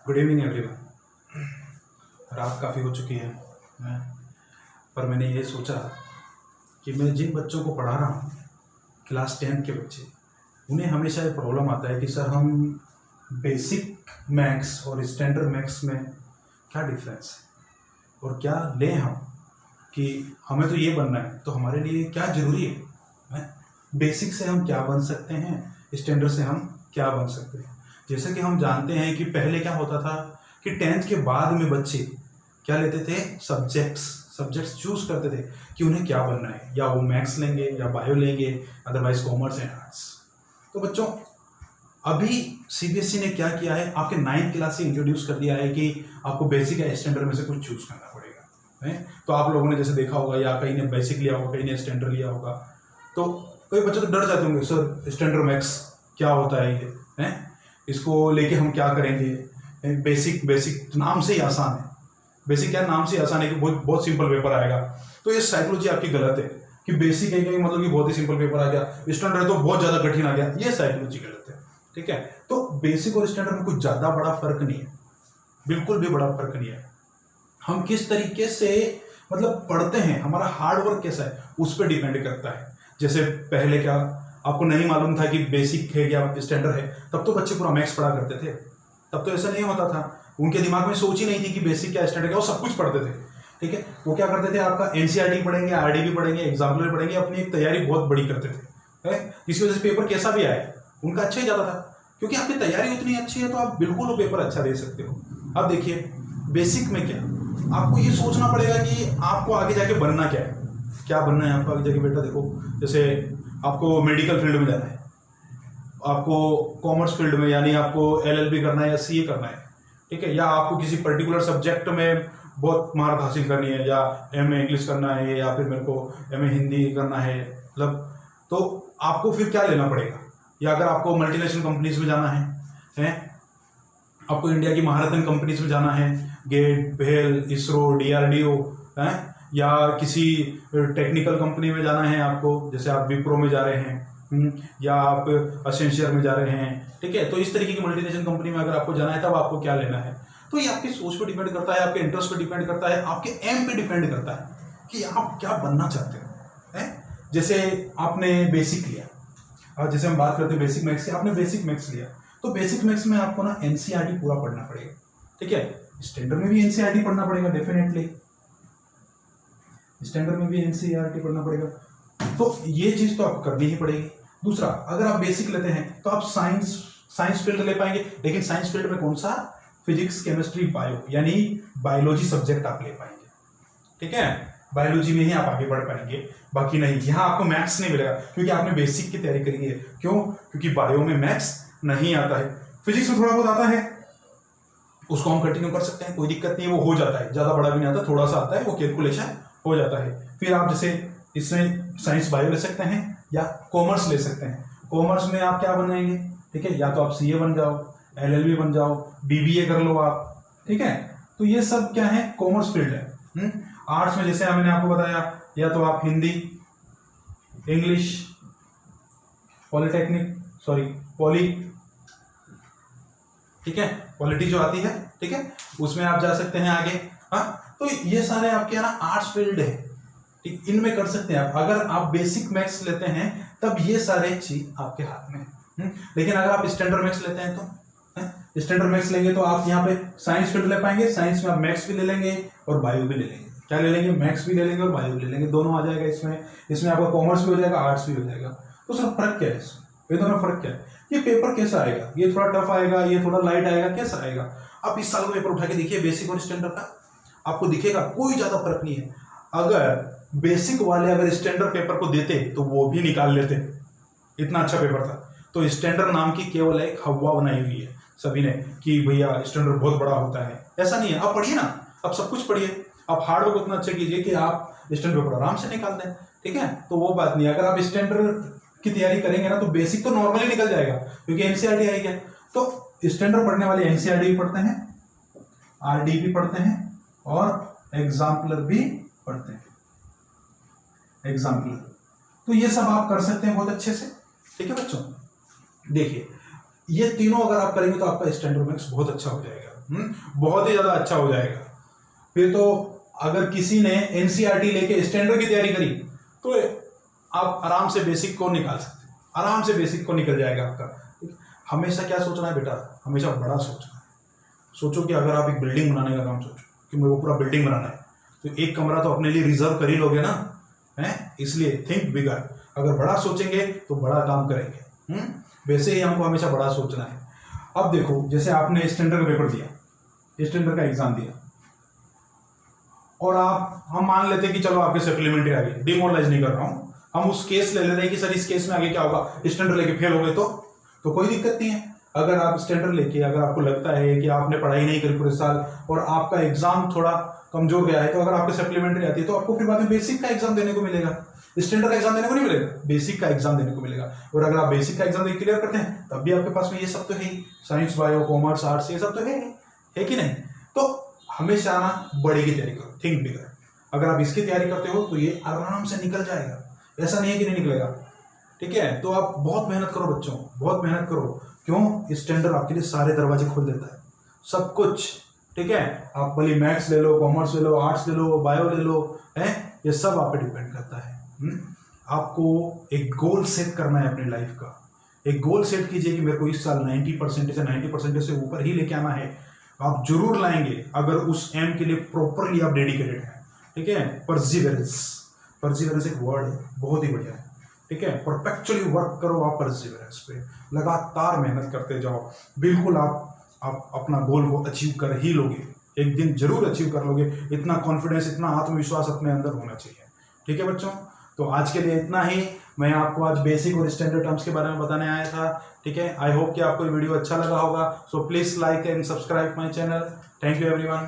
Good evening everyone. रात काफ़ी हो चुकी है, पर मैंने ये सोचा कि मैं जिन बच्चों को पढ़ा रहा हूँ क्लास 10 के बच्चे, उन्हें हमेशा ये प्रॉब्लम आता है कि सर हम बेसिक मैथ्स और स्टैंडर्ड मैथ्स में क्या डिफरेंस है और क्या लें हम, कि हमें तो ये बनना है तो हमारे लिए क्या ज़रूरी है। बेसिक से हम क्या बन सकते हैं, स्टैंडर्ड से हम क्या बन सकते हैं। जैसे कि हम जानते हैं कि पहले क्या होता था कि 10th के बाद में बच्चे क्या लेते थे, सब्जेक्ट्स चूज करते थे कि उन्हें क्या बनना है, या वो मैथ्स लेंगे या बायो लेंगे, अदरवाइज कॉमर्स एंड आर्ट्स। तो बच्चों अभी सीबीएसई ने क्या किया है, आपके 9th क्लास से इंट्रोड्यूस कर दिया है कि आपको बेसिक या स्टैंडर्ड में से कुछ चूज करना पड़ेगा है। तो आप लोगों ने जैसे देखा होगा, या कहीं ने बेसिक लिया होगा, कहीं ने स्टैंडर्ड लिया होगा, तो कई बच्चे तो डर जाते होंगे, सर स्टैंडर्ड मैथ्स क्या होता है ये है, इसको लेके हम क्या करेंगे। बेसिक नाम से ही आसान है, बेसिक क्या नाम से आसान है कि बहुत सिंपल पेपर आएगा। तो ये साइकोलॉजी आपकी गलत है कि बेसिक है कि मतलब कि बहुत ही सिंपल पेपर आ गया, स्टैंडर्ड है तो बहुत ज़्यादा कठिन आ गया। ये साइकोलॉजी गलत है, ठीक है। तो बेसिक और स्टैंडर्ड में कुछ ज़्यादा बड़ा फर्क नहीं है, बिल्कुल भी बड़ा फर्क नहीं है। हम किस तरीके से मतलब पढ़ते हैं, हमारा हार्ड वर्क कैसा है, उस पर डिपेंड करता है। जैसे पहले क्या आपको नहीं मालूम था कि बेसिक है या स्टैंडर्ड है, तब तो बच्चे पूरा मैथ्स पढ़ा करते थे। तब तो ऐसा नहीं होता था, उनके दिमाग में सोच ही नहीं थी कि बेसिक क्या स्टैंडर्ड क्या, वो सब कुछ पढ़ते थे, ठीक है। वो क्या करते थे, आपका एनसीईआरटी पढ़ेंगे, आरडीबी पढ़ेंगे, एग्जाम्पलर पढ़ेंगे, अपनी एक तैयारी बहुत बड़ी करते थे, जिसकी वजह से पेपर कैसा भी आए उनका अच्छा ही जाता था, क्योंकि आपकी तैयारी उतनी अच्छी है तो आप बिल्कुल वो पेपर अच्छा दे सकते हो। अब देखिए बेसिक में क्या, आपको ये सोचना पड़ेगा कि आपको आगे जाके बनना क्या है, क्या बनना है आपको आगे जाके। बेटा देखो, जैसे आपको मेडिकल फील्ड में जाना है, आपको कॉमर्स फील्ड में, यानी आपको एलएलबी करना है या सीए करना है, ठीक है, या आपको किसी पर्टिकुलर सब्जेक्ट में बहुत महारत हासिल करनी है, या एमए इंग्लिश करना है, या फिर मेरे को एमए हिंदी करना है, मतलब तो आपको फिर क्या लेना पड़ेगा। या अगर आपको मल्टीनेशनल कंपनीज में जाना है, आपको इंडिया की महारथन कंपनीज में जाना है, गेट, भेल, इसरो, डीआरडीओ है, या किसी टेक्निकल कंपनी में जाना है आपको, जैसे आप विप्रो में जा रहे हैं, या आप असेंशियर में जा रहे हैं, ठीक है। तो इस तरीके की मल्टीनेशनल कंपनी में अगर आपको जाना है, तब आपको क्या लेना है। तो ये आपकी सोच पर डिपेंड करता है, आपके इंटरेस्ट पर डिपेंड करता है, आपके एम पे डिपेंड करता है कि आप क्या बनना चाहते हो है। जैसे आपने बेसिक लिया, और जैसे हम बात करते हैं बेसिक मैथ्स की, आपने बेसिक मैथ्स लिया, तो बेसिक मैथ्स में आपको ना एनसीईआरटी पूरा पढ़ना पड़ेगा, ठीक है। स्टैंडर्ड में भी एनसीईआरटी पढ़ना पड़ेगा, डेफिनेटली स्टैंडर्ड में भी एनसीईआरटी पढ़ना पड़ेगा। तो ये चीज तो आपको करनी ही पड़ेगी। दूसरा, अगर आप बेसिक लेते हैं तो आप साइंस फील्ड ले पाएंगे, लेकिन साइंस फील्ड में कौन सा, फिजिक्स, केमिस्ट्री, बायो, यानी बायोलॉजी सब्जेक्ट आप ले पाएंगे, ठीक है। बायोलॉजी में ही आप आगे बढ़ पाएंगे, बाकी नहीं। यहाँ आपको मैथ्स नहीं मिलेगा क्योंकि आपने बेसिक की तैयारी करी है। क्यों? क्योंकि बायो में मैथ्स नहीं आता है, फिजिक्स में थोड़ा बहुत आता है, उसको हम कंटिन्यू कर सकते हैं, कोई दिक्कत नहीं है, वो हो जाता है, ज्यादा बड़ा भी नहीं आता, थोड़ा सा आता है, वो कैलकुलेशन हो जाता है। फिर आप जैसे इसमें साइंस बायो ले सकते हैं या कॉमर्स ले सकते हैं। कॉमर्स में आप क्या बनेंगे, ठीक है, या तो आप सीए बन जाओ, एलएलबी बन जाओ, बीबीए कर लो आप, ठीक है। तो ये सब क्या है, कॉमर्स फील्ड है। आर्ट्स में जैसे मैंने आपको बताया, या तो आप हिंदी, इंग्लिश, पॉली, ठीक है, पॉलिटी जो आती है, ठीक है, उसमें आप जा सकते हैं आगे। हाँ, तो ये सारे आपके ना आर्ट्स फील्ड है, ठीक, इनमें कर सकते हैं आप। अगर आप बेसिक मैथ्स लेते हैं तब ये सारे चीज आपके हाथ में है। लेकिन अगर आप स्टैंडर्ड मैथ्स लेते हैं तो स्टैंडर्ड मैथ्स लेंगे तो आप यहाँ पे साइंस फील्ड ले पाएंगे। साइंस में आप मैथ्स भी ले लेंगे और बायो भी ले लेंगे। क्या ले लेंगे, मैथ्स भी ले लेंगे और बायो भी ले लेंगे, दोनों आ जाएगा इसमें आपका कॉमर्स भी हो जाएगा, आर्ट्स भी हो जाएगा। तो सर फर्क क्या है इसमें, ये दोनों फर्क क्या है, ये पेपर कैसा आएगा, ये थोड़ा टफ आएगा, ये थोड़ा लाइट आएगा, कैसा आएगा। आप इस साल का पेपर उठा के देखिए बेसिक और स्टैंडर्ड का, आपको दिखेगा कोई ज्यादा फर्क नहीं है। अगर बेसिक वाले अगर स्टैंडर्ड पेपर को देते तो वो भी निकाल लेते, इतना अच्छा पेपर था। तो स्टैंडर्ड नाम की केवल एक हवा बनाई हुई है सभी ने कि भैया स्टैंडर्ड बहुत बड़ा होता है, ऐसा नहीं है। आप पढ़िए ना, आप सब कुछ पढ़िए, आप हार्ड वर्क उतना अच्छा कीजिए कि आप स्टैंडर्ड पेपर आराम से निकाल दें, ठीक है। तो वो बात नहीं है, अगर आप स्टैंडर्ड की तैयारी करेंगे ना तो बेसिक तो नॉर्मली निकल जाएगा क्योंकि एनसीईआरटी आई है। तो स्टैंडर्ड पढ़ने वाले एनसीईआरटी भी पढ़ते हैं, आरडी भी पढ़ते हैं और एग्जाम्पलर भी पढ़ते हैं, एग्जाम्पलर। तो ये सब आप कर सकते हैं बहुत अच्छे से, ठीक है बच्चों। देखिए ये तीनों अगर आप करेंगे तो आपका स्टैंडर्ड मैक्स बहुत अच्छा हो जाएगा, बहुत ही ज़्यादा अच्छा हो जाएगा। फिर तो अगर किसी ने एनसीईआरटी लेके स्टैंडर्ड की तैयारी करी तो आप आराम से बेसिक को निकाल सकते हो, आराम से बेसिक को निकल जाएगा आपका। हमेशा क्या सोचना है बेटा, हमेशा बड़ा सोचना है। सोचो कि अगर आप एक बिल्डिंग बनाने का काम सोचो कि मेरे को पूरा बिल्डिंग बनाना है, तो एक कमरा तो अपने लिए रिजर्व कर ही लोगे ना, है? इसलिए थिंक बिगर। अगर बड़ा सोचेंगे तो बड़ा काम करेंगे। वैसे ही हमको हमेशा बड़ा सोचना है। अब देखो, जैसे आपने स्टैंडर्ड का पेपर दिया, स्टैंडर्ड का एग्जाम दिया, और हम मान लेते हैं कि चलो आपके सप्लीमेंट्री आ गई, डिमोरलाइज नहीं कर रहा हूं, हम उस केस ले लेते हैं कि सर इस केस में आगे क्या होगा, स्टैंडर्ड लेके फेल हो गए तो कोई दिक्कत नहीं है। अगर आप स्टैंडर्ड लेके, अगर आपको लगता है कि आपने पढ़ाई नहीं करी पूरे साल और आपका एग्जाम थोड़ा कमजोर गया है, तो अगर आपके सप्लीमेंट्री आती है तो आपको फिर बाद में बेसिक का एग्जाम देने को मिलेगा, स्टैंडर्ड का एग्जाम देने को नहीं मिलेगा, बेसिक का एग्जाम देने को मिलेगा। और अगर आप बेसिक का एग्जाम क्लियर करते हैं तब भी आपके पास में ये सब तो है ही, साइंस, बायो, कॉमर्स, आर्ट्स, ये सब तो है कि नहीं। तो हमेशा ना बड़े की तैयारी करो, थिंक बिगर। अगर आप इसकी तैयारी करते हो तो ये आराम से निकल जाएगा, ऐसा नहीं है कि नहीं निकलेगा, ठीक है। तो आप बहुत मेहनत करो बच्चों, बहुत मेहनत करो। क्यों? स्टैंडर्ड आपके लिए सारे दरवाजे खोल देता है, सब कुछ, ठीक है। आप भले मैथ्स ले लो, कॉमर्स ले लो, आर्ट्स ले लो, बायो ले लो, है, ये सब आप पे डिपेंड करता है। आपको एक गोल सेट करना है अपनी लाइफ का। एक गोल सेट कीजिए कि मेरे को इस साल 90% या 90% से ऊपर ही लेके आना है। आप जरूर लाएंगे अगर उस एम के लिए प्रॉपरली आप डेडिकेटेड हैं, ठीक है। परसिवरेंस एक वर्ड है, बहुत ही बढ़िया है, ठीक है। परफेक्चुअली वर्क करो आप परसिवरेंस पे, लगातार मेहनत करते जाओ, बिल्कुल आप अपना गोल को अचीव कर ही लोगे, एक दिन जरूर अचीव कर लोगे। इतना कॉन्फिडेंस, इतना आत्मविश्वास अपने अंदर होना चाहिए, ठीक है बच्चों। तो आज के लिए इतना ही। मैं आपको आज बेसिक और स्टैंडर्ड टर्म्स के बारे में बताने आया था, ठीक है। आई होप कि आपको ये वीडियो अच्छा लगा होगा। So please like and subscribe my channel. Thank you everyone.